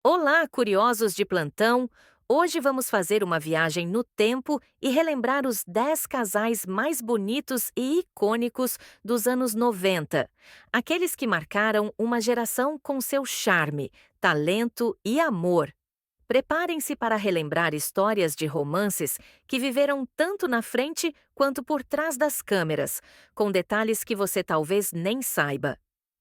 Olá, curiosos de plantão! Hoje vamos fazer uma viagem no tempo e relembrar os 10 casais mais bonitos e icônicos dos anos 90. Aqueles que marcaram uma geração com seu charme, talento e amor. Preparem-se para relembrar histórias de romances que viveram tanto na frente quanto por trás das câmeras, com detalhes que você talvez nem saiba.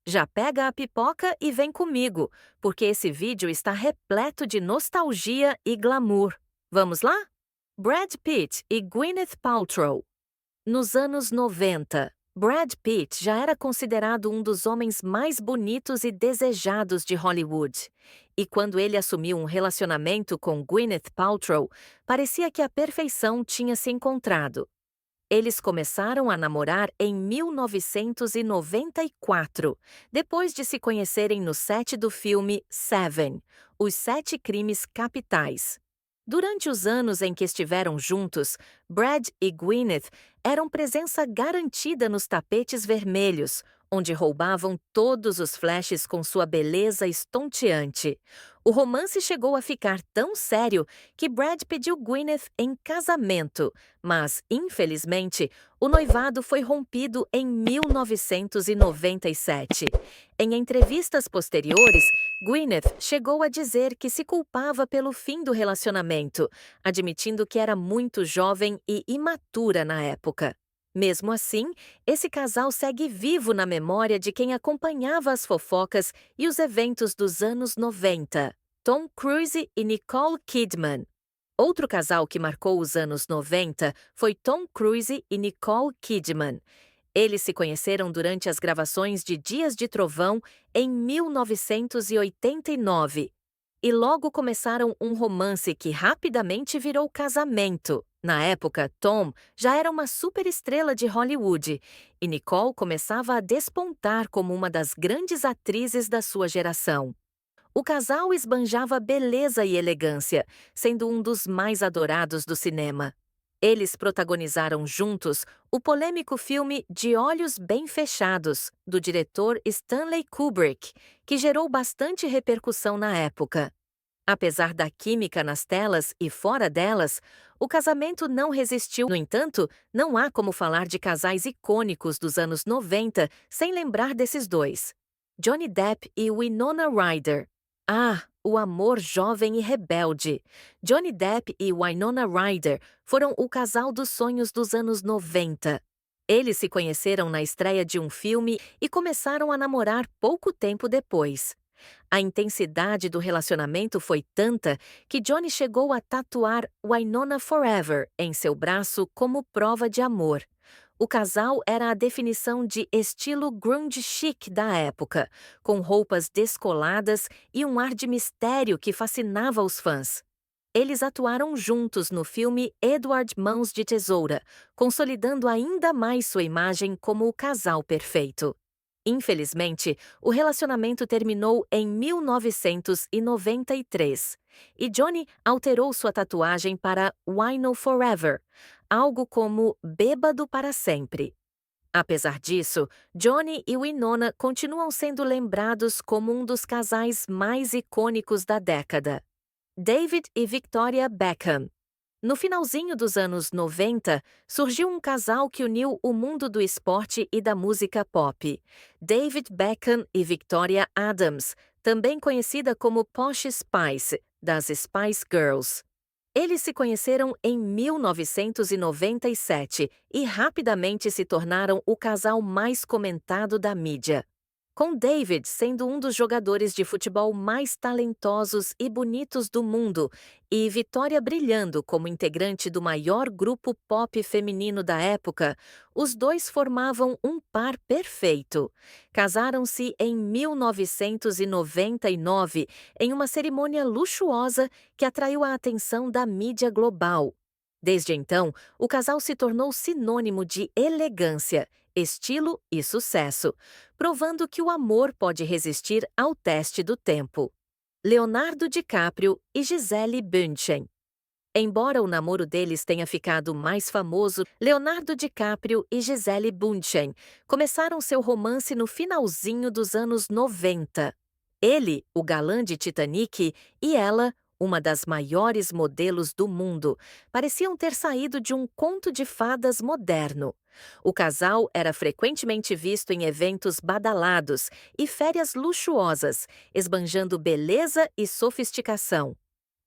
Já pega a pipoca e vem comigo, porque esse vídeo está repleto de nostalgia e glamour. Vamos lá? Brad Pitt e Gwyneth Paltrow. Nos anos 90, Brad Pitt já era considerado um dos homens mais bonitos e desejados de Hollywood. E quando ele assumiu um relacionamento com Gwyneth Paltrow, parecia que a perfeição tinha se encontrado. Eles começaram a namorar em 1994, depois de se conhecerem no set do filme Seven, Os Sete Crimes Capitais. Durante os anos em que estiveram juntos, Brad e Gwyneth eram presença garantida nos tapetes vermelhos, onde roubavam todos os flashes com sua beleza estonteante. O romance chegou a ficar tão sério que Brad pediu Gwyneth em casamento, mas, infelizmente, o noivado foi rompido em 1997. Em entrevistas posteriores, Gwyneth chegou a dizer que se culpava pelo fim do relacionamento, admitindo que era muito jovem e imatura na época. Mesmo assim, esse casal segue vivo na memória de quem acompanhava as fofocas e os eventos dos anos 90. Tom Cruise e Nicole Kidman. Outro casal que marcou os anos 90 foi Tom Cruise e Nicole Kidman. Eles se conheceram durante as gravações de Dias de Trovão em 1989 e logo começaram um romance que rapidamente virou casamento. Na época, Tom já era uma superestrela de Hollywood e Nicole começava a despontar como uma das grandes atrizes da sua geração. O casal esbanjava beleza e elegância, sendo um dos mais adorados do cinema. Eles protagonizaram juntos o polêmico filme De Olhos Bem Fechados, do diretor Stanley Kubrick, que gerou bastante repercussão na época. Apesar da química nas telas e fora delas, o casamento não resistiu. No entanto, não há como falar de casais icônicos dos anos 90 sem lembrar desses dois: Johnny Depp e Winona Ryder. Ah, o amor jovem e rebelde. Johnny Depp e Winona Ryder foram o casal dos sonhos dos anos 90. Eles se conheceram na estreia de um filme e começaram a namorar pouco tempo depois. A intensidade do relacionamento foi tanta que Johnny chegou a tatuar Winona Forever em seu braço como prova de amor. O casal era a definição de estilo grunge chic da época, com roupas descoladas e um ar de mistério que fascinava os fãs. Eles atuaram juntos no filme Edward Mãos de Tesoura, consolidando ainda mais sua imagem como o casal perfeito. Infelizmente, o relacionamento terminou em 1993 e Johnny alterou sua tatuagem para Wino Forever, algo como bêbado para sempre. Apesar disso, Johnny e Winona continuam sendo lembrados como um dos casais mais icônicos da década. David e Victoria Beckham. No finalzinho dos anos 90, surgiu um casal que uniu o mundo do esporte e da música pop. David Beckham e Victoria Adams, também conhecida como Posh Spice, das Spice Girls. Eles se conheceram em 1997 e rapidamente se tornaram o casal mais comentado da mídia, com David sendo um dos jogadores de futebol mais talentosos e bonitos do mundo, e Victoria brilhando como integrante do maior grupo pop feminino da época. Os dois formavam um par perfeito. Casaram-se em 1999 em uma cerimônia luxuosa que atraiu a atenção da mídia global. Desde então, o casal se tornou sinônimo de elegância, estilo e sucesso, provando que o amor pode resistir ao teste do tempo. Leonardo DiCaprio e Gisele Bündchen. Embora o namoro deles tenha ficado mais famoso, Leonardo DiCaprio e Gisele Bündchen começaram seu romance no finalzinho dos anos 90. Ele, o galã de Titanic, e ela, uma das maiores modelos do mundo, pareciam ter saído de um conto de fadas moderno. O casal era frequentemente visto em eventos badalados e férias luxuosas, esbanjando beleza e sofisticação.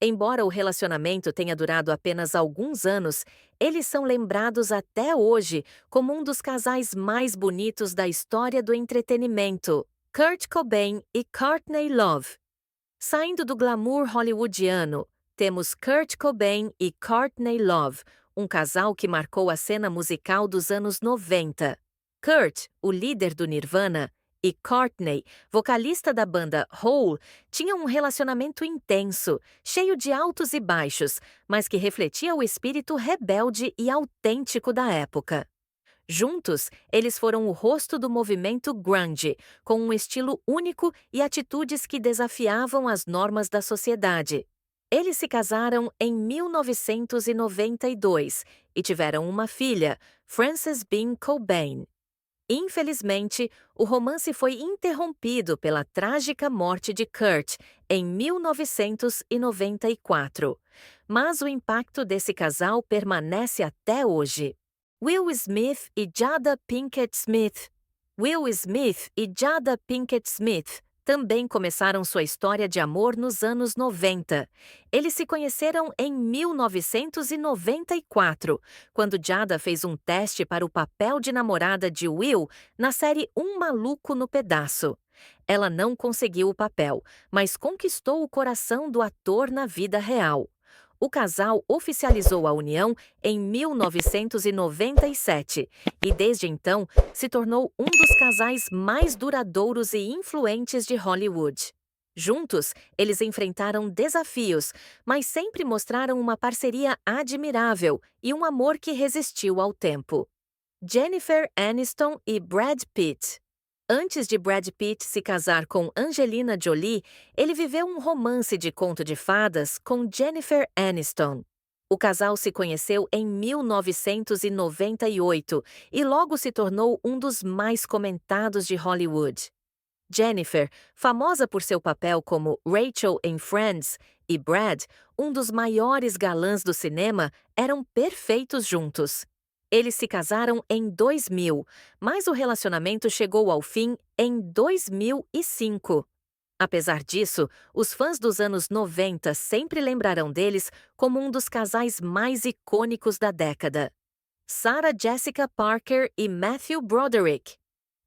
Embora o relacionamento tenha durado apenas alguns anos, eles são lembrados até hoje como um dos casais mais bonitos da história do entretenimento. Kurt Cobain e Courtney Love. Saindo do glamour hollywoodiano, temos Kurt Cobain e Courtney Love, um casal que marcou a cena musical dos anos 90. Kurt, o líder do Nirvana, e Courtney, vocalista da banda Hole, tinham um relacionamento intenso, cheio de altos e baixos, mas que refletia o espírito rebelde e autêntico da época. Juntos, eles foram o rosto do movimento grunge, com um estilo único e atitudes que desafiavam as normas da sociedade. Eles se casaram em 1992 e tiveram uma filha, Frances Bean Cobain. Infelizmente, o romance foi interrompido pela trágica morte de Kurt em 1994. Mas o impacto desse casal permanece até hoje. Will Smith e Jada Pinkett Smith. Will Smith e Jada Pinkett Smith também começaram sua história de amor nos anos 90. Eles se conheceram em 1994, quando Jada fez um teste para o papel de namorada de Will na série Um Maluco no Pedaço. Ela não conseguiu o papel, mas conquistou o coração do ator na vida real. O casal oficializou a união em 1997 e, desde então, se tornou um dos casais mais duradouros e influentes de Hollywood. Juntos, eles enfrentaram desafios, mas sempre mostraram uma parceria admirável e um amor que resistiu ao tempo. Jennifer Aniston e Brad Pitt. Antes de Brad Pitt se casar com Angelina Jolie, ele viveu um romance de conto de fadas com Jennifer Aniston. O casal se conheceu em 1998 e logo se tornou um dos mais comentados de Hollywood. Jennifer, famosa por seu papel como Rachel em Friends, e Brad, um dos maiores galãs do cinema, eram perfeitos juntos. Eles se casaram em 2000, mas o relacionamento chegou ao fim em 2005. Apesar disso, os fãs dos anos 90 sempre lembrarão deles como um dos casais mais icônicos da década. Sarah Jessica Parker e Matthew Broderick.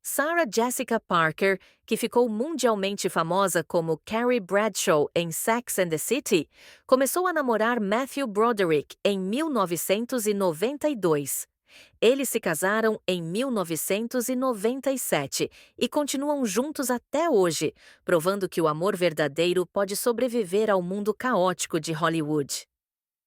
Sarah Jessica Parker, que ficou mundialmente famosa como Carrie Bradshaw em Sex and the City, começou a namorar Matthew Broderick em 1992. Eles se casaram em 1997 e continuam juntos até hoje, provando que o amor verdadeiro pode sobreviver ao mundo caótico de Hollywood.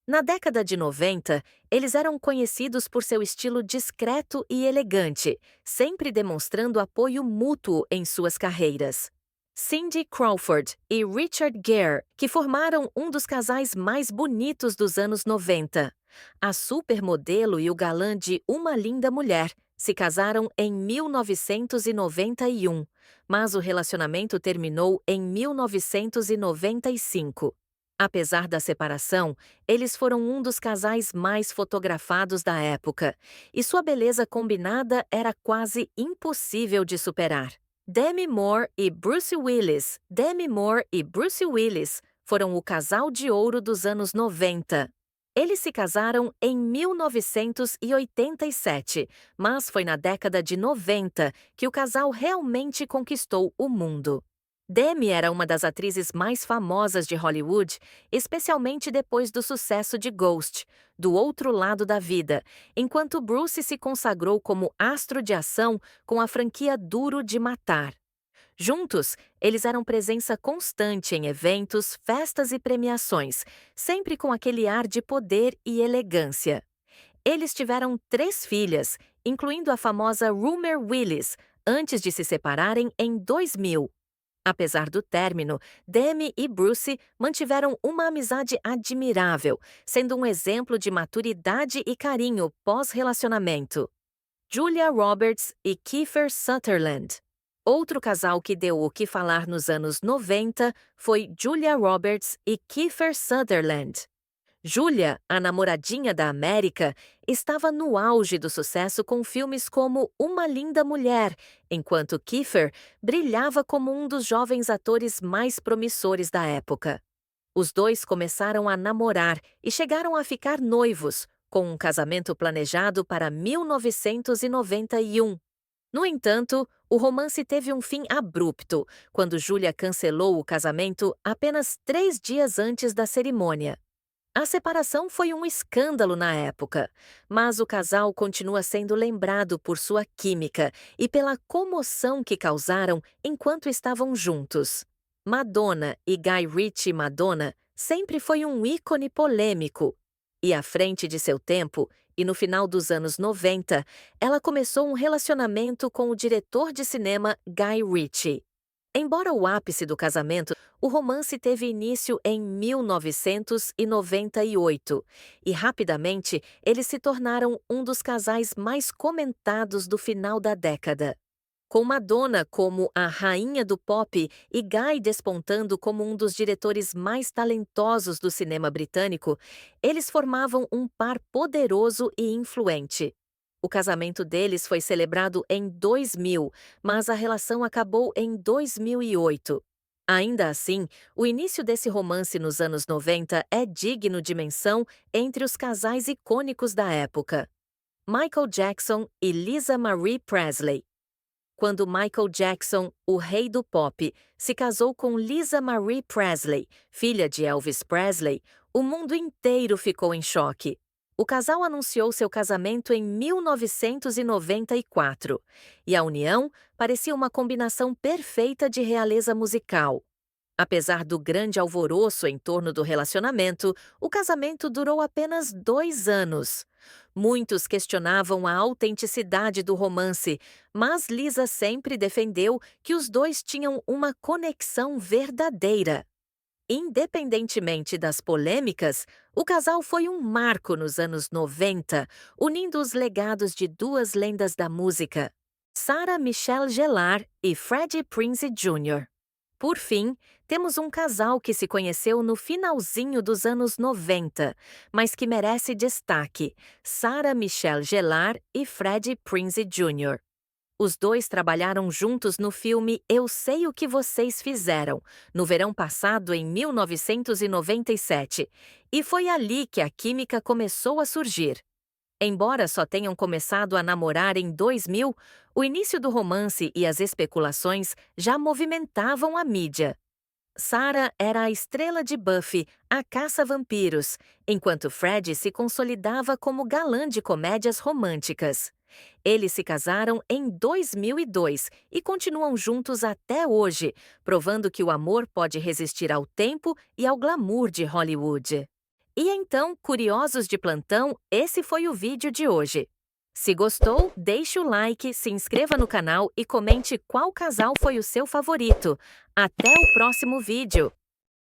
Na década de 90, eles eram conhecidos por seu estilo discreto e elegante, sempre demonstrando apoio mútuo em suas carreiras. Cindy Crawford e Richard Gere, que formaram um dos casais mais bonitos dos anos 90. A supermodelo e o galã de Uma Linda Mulher se casaram em 1991, mas o relacionamento terminou em 1995. Apesar da separação, eles foram um dos casais mais fotografados da época, e sua beleza combinada era quase impossível de superar. Demi Moore e Bruce Willis. Demi Moore e Bruce Willis foram o casal de ouro dos anos 90. Eles se casaram em 1987, mas foi na década de 90 que o casal realmente conquistou o mundo. Demi era uma das atrizes mais famosas de Hollywood, especialmente depois do sucesso de Ghost, Do Outro Lado da Vida, enquanto Bruce se consagrou como astro de ação com a franquia Duro de Matar. Juntos, eles eram presença constante em eventos, festas e premiações, sempre com aquele ar de poder e elegância. Eles tiveram 3 filhas, incluindo a famosa Rumor Willis, antes de se separarem em 2000. Apesar do término, Demi e Bruce mantiveram uma amizade admirável, sendo um exemplo de maturidade e carinho pós-relacionamento. Julia Roberts e Kiefer Sutherland. Outro casal que deu o que falar nos anos 90 foi Julia Roberts e Kiefer Sutherland. Julia, a namoradinha da América, estava no auge do sucesso com filmes como Uma Linda Mulher, enquanto Kiefer brilhava como um dos jovens atores mais promissores da época. Os dois começaram a namorar e chegaram a ficar noivos, com um casamento planejado para 1991. No entanto, o romance teve um fim abrupto, quando Julia cancelou o casamento apenas 3 dias antes da cerimônia. A separação foi um escândalo na época, mas o casal continua sendo lembrado por sua química e pela comoção que causaram enquanto estavam juntos. Madonna e Guy Ritchie Madonna sempre foi um ícone polêmico. E à frente de seu tempo, e no final dos anos 90, ela começou um relacionamento com o diretor de cinema Guy Ritchie. Embora o ápice do casamento, o romance teve início em 1998 e rapidamente eles se tornaram um dos casais mais comentados do final da década. Com Madonna como a rainha do pop e Guy despontando como um dos diretores mais talentosos do cinema britânico, eles formavam um par poderoso e influente. O casamento deles foi celebrado em 2000, mas a relação acabou em 2008. Ainda assim, o início desse romance nos anos 90 é digno de menção entre os casais icônicos da época. Michael Jackson e Lisa Marie Presley. Quando Michael Jackson, o rei do pop, se casou com Lisa Marie Presley, filha de Elvis Presley, o mundo inteiro ficou em choque. O casal anunciou seu casamento em 1994, e a união parecia uma combinação perfeita de realeza musical. Apesar do grande alvoroço em torno do relacionamento, o casamento durou apenas 2 anos. Muitos questionavam a autenticidade do romance, mas Lisa sempre defendeu que os dois tinham uma conexão verdadeira. Independentemente das polêmicas, o casal foi um marco nos anos 90, unindo os legados de duas lendas da música, Sarah Michelle Gellar e Freddie Prinze Jr. Por fim, temos um casal que se conheceu no finalzinho dos anos 90, mas que merece destaque: Sarah Michelle Gellar e Freddie Prinze Jr. Os dois trabalharam juntos no filme Eu Sei o que Vocês Fizeram, no verão passado em 1997, e foi ali que a química começou a surgir. Embora só tenham começado a namorar em 2000, o início do romance e as especulações já movimentavam a mídia. Sarah era a estrela de Buffy, a caça-vampiros, enquanto Fred se consolidava como galã de comédias românticas. Eles se casaram em 2002 e continuam juntos até hoje, provando que o amor pode resistir ao tempo e ao glamour de Hollywood. E então, curiosos de plantão, esse foi o vídeo de hoje. Se gostou, deixe o like, se inscreva no canal e comente qual casal foi o seu favorito. Até o próximo vídeo!